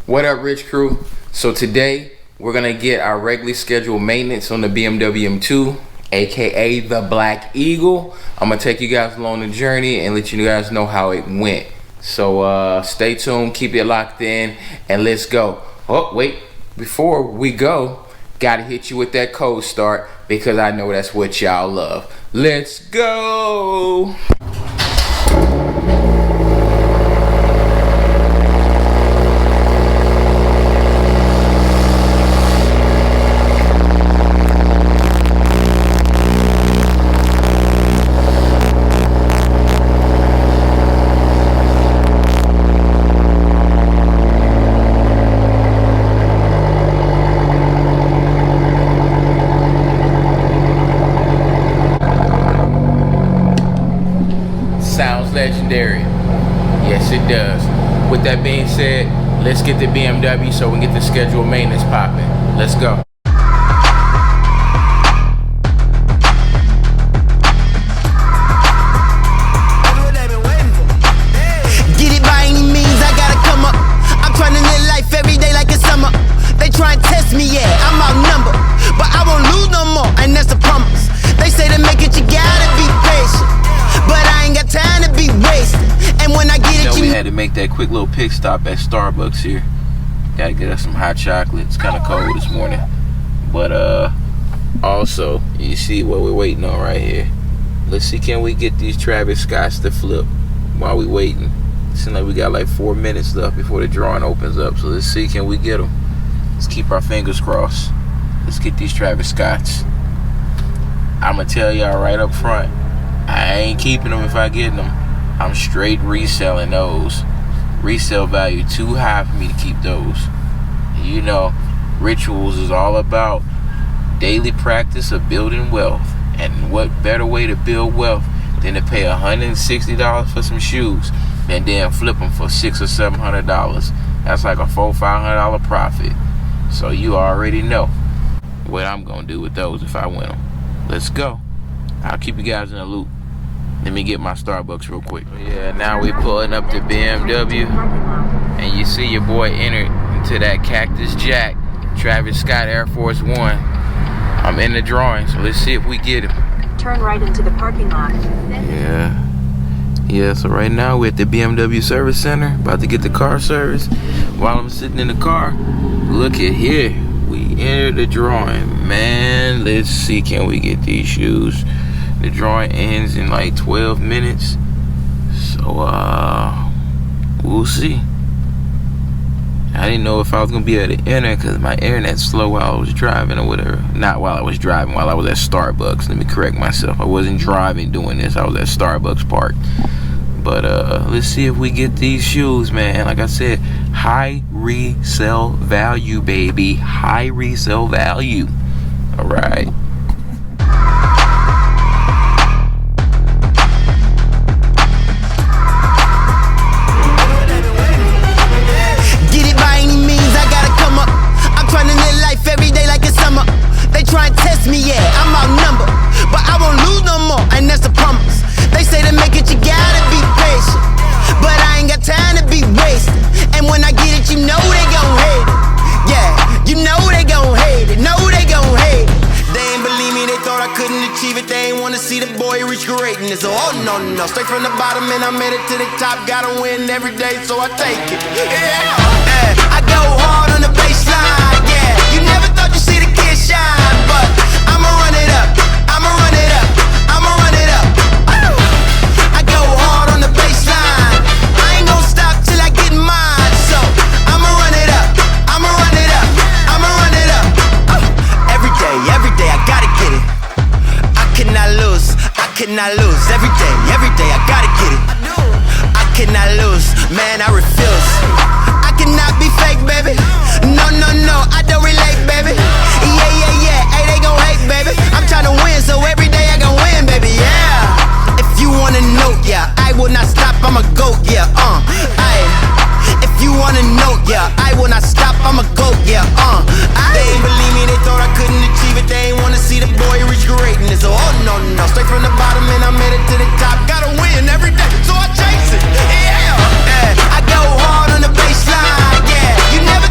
What up, Rich Crew? So today we're gonna get our regularly scheduled maintenance on the BMW M2, aka the Black Eagle. I'm gonna take you guys along the journey and let you guys know how it went. So stay tuned, keep it locked in, and let's go. Oh wait, before we go, gotta hit you with that code start because I know that's what y'all love. Let's go. Sounds legendary. Yes, it does. With that being said, let's get the BMW so we can get the scheduled maintenance popping. Let's go. Get it by any means, I gotta come up. I'm trying to live life every day like it's summer. They try and test me, yeah, I'm outnumbered, but I won't lose no more, and that's a promise. They say to make it, you gotta be patient, but I ain't got time to be wasted. And when I get it, we had to make that quick little pit stop at Starbucks here. Gotta get us some hot chocolate. It's kind of cold this morning, but also you see what we're waiting on right here. Let's see, can we get these Travis Scotts to flip while we waiting? Seems like we got like 4 minutes left before the drawing opens up. So let's see, can we get them? Let's keep our fingers crossed. Let's get these Travis Scotts. I'm gonna tell y'all right up front, I ain't keeping them if I get them. I'm straight reselling those. Resale value too high for me to keep those. You know, Rituals is all about daily practice of building wealth. And what better way to build wealth than to pay $160 for some shoes and then flip them for $600 or $700. That's like a $400-500 profit. So you already know what I'm gonna do with those if I win them. Let's go. I'll keep you guys in the loop. Let me get my Starbucks real quick. Yeah, now we pulling up to BMW, and you see your boy entered into that Cactus Jack Travis Scott Air Force One. I'm in the drawing, so let's see if we get him. Turn right into the parking lot. Yeah, so right now we're at the BMW service center, about to get the car serviced. While I'm sitting in the car, look at here. We entered the drawing. Man, let's see, can we get these shoes? The drawing ends in like 12 minutes. So, we'll see. I didn't know if I was gonna be able to enter because my internet's slow while I was driving or whatever. Not while I was driving, while I was at Starbucks. Let me correct myself. I wasn't driving doing this. I was at Starbucks Park. But let's see if we get these shoes, man. Like I said, high resale value, baby. High resale value. All right. Try and test me, yeah, I'm outnumbered, but I won't lose no more, and that's a promise. They say to make it, you gotta be patient, but I ain't got time to be wasted. And when I get it, you know they gon' hate it. Yeah, you know they gon' hate it. Know they gon' hate it. They ain't believe me, they thought I couldn't achieve it. They ain't wanna see the boy reach greatness. So, oh no, straight from the bottom and I made it to the top. Gotta win every day, so I take it. Yeah, I go hard on the baseline. Yeah, you never thought you'd see the kid shine, but I'ma run it up. I'ma run it up. I'ma run it up. I go hard on the baseline. I ain't gon' stop till I get mine. So I'ma run it up. I'ma run it up. I'ma run it up. Every day I gotta get it. I cannot lose. I cannot lose. Every day I gotta get it. I cannot lose. Man, I refuse. I cannot be fake, baby. No, I don't relate, baby. Yeah. Hey, they gon' hate, baby. I'm tryna win, so every day I gon' win, baby. Yeah. If you wanna know, yeah, I will not stop. I'ma go, yeah. Aye. If you wanna know, yeah, I will not stop. I'ma go, yeah. They ain't believe me. They thought I couldn't achieve it. They ain't wanna see the boy reach greatness. So, oh no, straight from the bottom and I made it to the top. Gotta win every day, so I chase it. Yeah. I go hard on the baseline. Yeah. You never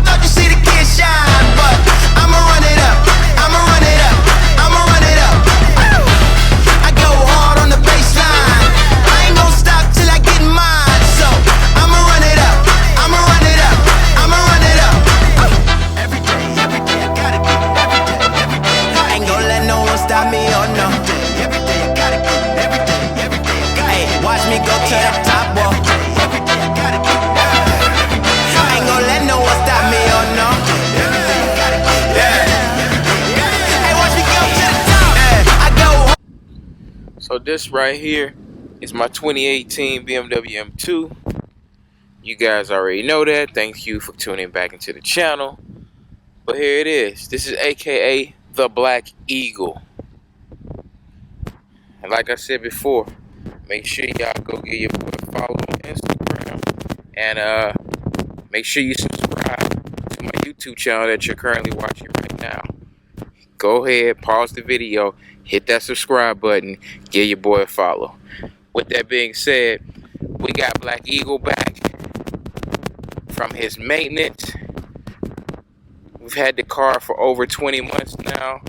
this right here is my 2018 BMW M2. You guys already know that. Thank you for tuning back into the channel. But here it is. This is AKA the Black Eagle. And like I said before, make sure y'all go give your boy a follow on Instagram. And make sure you subscribe to my YouTube channel that you're currently watching right now. Go ahead, pause the video, hit that subscribe button, give your boy a follow. With that being said, we got Black Eagle back from his maintenance. We've had the car for over 20 months now.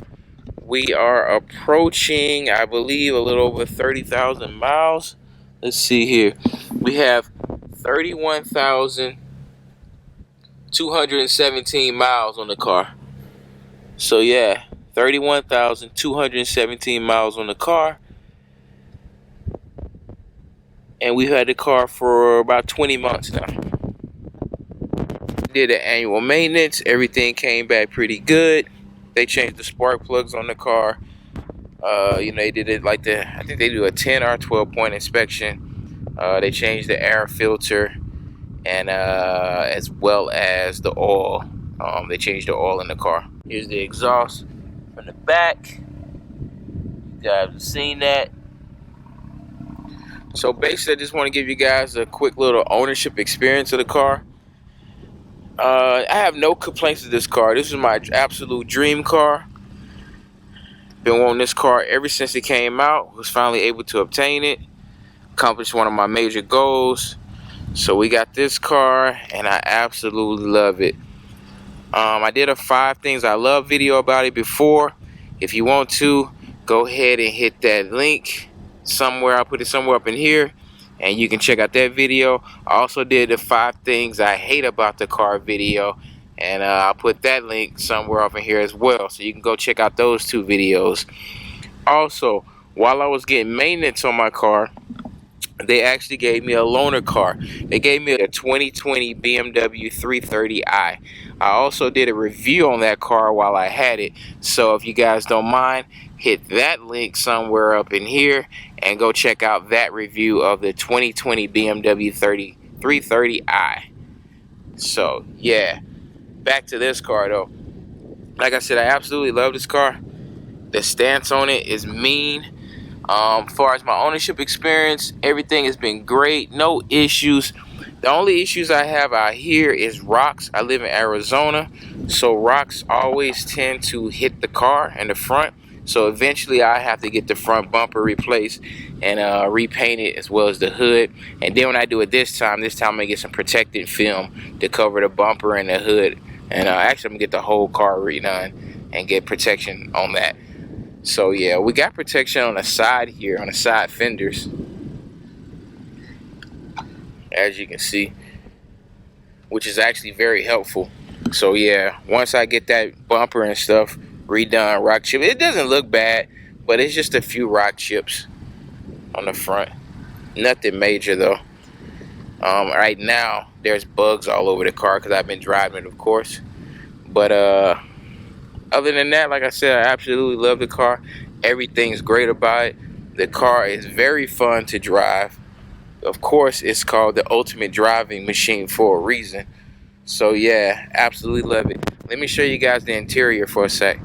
We are approaching, I believe, a little over 30,000 miles. Let's see here. We have 31,217 miles on the car. So yeah, 31,217 miles on the car. And we've had the car for about 20 months now. Did an annual maintenance. Everything came back pretty good. They changed the spark plugs on the car. They did it like I think they do a 10 or 12 point inspection. They changed the air filter and as well as the oil. They changed the oil in the car. Here's the exhaust from the back. You guys have seen that. So basically, I just want to give you guys a quick little ownership experience of the car. I have no complaints with this car. This is my absolute dream car. Been wanting this car ever since it came out. Was finally able to obtain it. Accomplished one of my major goals. So we got this car, and I absolutely love it. I did a 5 things I love video about it before. If you want to, go ahead and hit that link somewhere. I'll put it somewhere up in here, and you can check out that video. I also did the 5 things I hate about the car video, and I'll put that link somewhere up in here as well, so you can go check out those 2 videos. Also, while I was getting maintenance on my car, they actually gave me a loaner car. They gave me a 2020 BMW 330i. I also did a review on that car while I had it, so if you guys don't mind, hit that link somewhere up in here and go check out that review of the 2020 BMW 330i. So yeah, back to this car though. Like I said, I absolutely love this car. The stance on it is mean. As far as my ownership experience, everything has been great. No issues. The only issues I have out here is rocks. I live in Arizona, so rocks always tend to hit the car in the front. So eventually I have to get the front bumper replaced and repaint it, as well as the hood. And then when I do it this time I'm gonna get some protected film to cover the bumper and the hood. And actually I'm gonna get the whole car redone and get protection on that. So yeah, we got protection on the side here, on the side fenders, as you can see, which is actually very helpful. So yeah, once I get that bumper and stuff redone, rock chip, it doesn't look bad, but it's just a few rock chips on the front. Nothing major though. Right now there's bugs all over the car because I've been driving it, of course. But other than that, like I said, I absolutely love the car. Everything's great about it. The car is very fun to drive. Of course, it's called the ultimate driving machine for a reason. So yeah, absolutely love it. Let me show you guys the interior for a sec.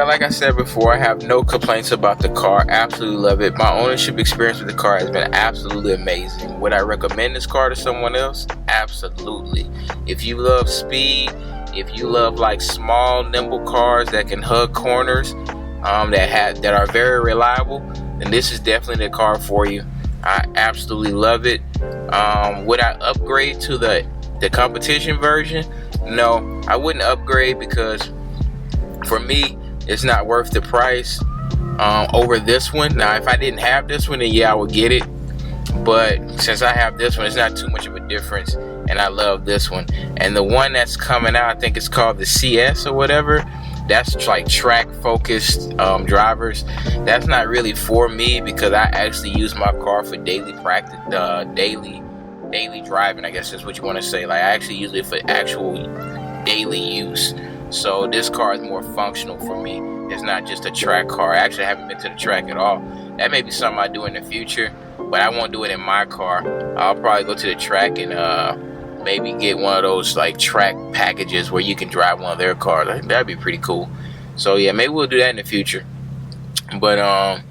yeah, like I said before, I have no complaints about the car. Absolutely love it. My ownership experience with the car has been absolutely amazing. Would I recommend this car to someone else? Absolutely. If you love speed, if you love like small, nimble cars that can hug corners, that are very reliable, then this is definitely the car for you. I absolutely love it. Would I upgrade to the competition version? No, I wouldn't upgrade, because for me, it's not worth the price over this one. Now, if I didn't have this one, then yeah, I would get it. But since I have this one, it's not too much of a difference, and I love this one. And the one that's coming out, I think it's called the CS or whatever. That's like track focused drivers. That's not really for me, because I actually use my car for daily practice, daily driving, I guess is what you want to say. Like, I actually use it for actual daily use. So this car is more functional for me. It's not just a track car. I actually haven't been to the track at all. That may be something I do in the future, but I won't do it in my car. I'll probably go to the track and maybe get one of those like track packages where you can drive one of their cars. I think that'd be pretty cool. So yeah, maybe we'll do that in the future. But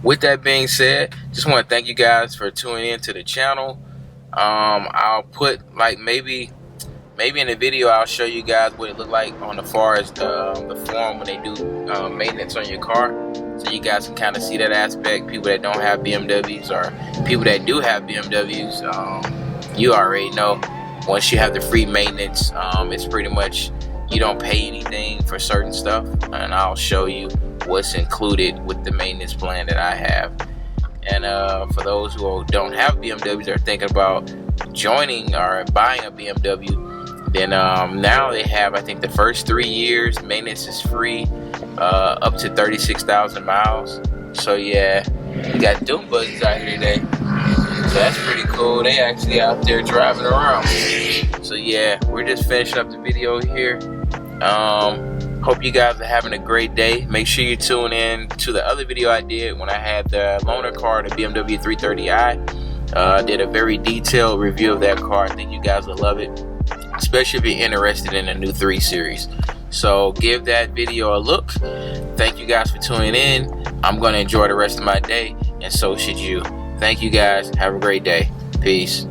with that being said, just want to thank you guys for tuning in to the channel. I'll put like maybe in the video I'll show you guys what it looked like on the far as the form when they do maintenance on your car, so you guys can kind of see that aspect. People that don't have BMWs, or people that do have BMWs, you already know, once you have the free maintenance, it's pretty much you don't pay anything for certain stuff, and I'll show you what's included with the maintenance plan that I have. And for those who don't have BMWs, are thinking about joining or buying a BMW, then now they have, I think the first 3 years maintenance is free, up to 36,000 miles. So yeah, we got Doom Buddies out here today, so that's pretty cool. They actually out there driving around. So yeah, we're just finishing up the video here. Hope you guys are having a great day. Make sure you tune in to the other video I did when I had the loaner car, the BMW 330i. Did a very detailed review of that car. I think you guys will love it, especially if you're interested in the new 3 Series. So give that video a look. Thank you guys for tuning in. I'm going to enjoy the rest of my day, and so should you. Thank you guys. Have a great day. Peace.